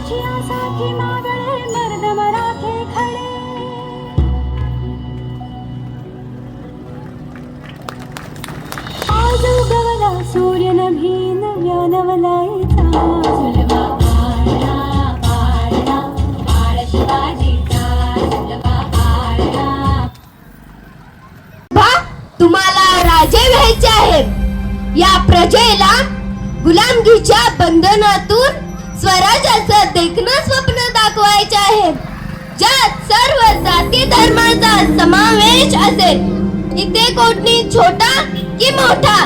आशियासाठी मागळे मर्द मराठे खडे. आज उगवला सूर्य नभीन व्यानवलाईचा. सुलभा पाळणा पाळणा बाळ शिवाजीचा सुलभा पाळणा. तुम्हाला राजे व्हायचे आहेत. या प्रजेला गुलामगीच्या बंधनातून स्वराज्याचं देखणं स्वप्न दाखवायचे आहे, ज्यात सर्व जाती धर्माचा समावेश असेल. इथे कोणी छोटा की मोठा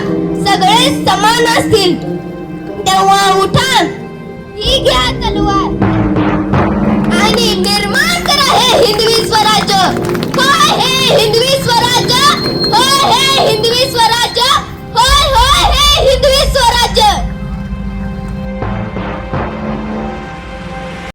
सगळे समान असतील. तेव्हा उठा, ही घ्या तलवार.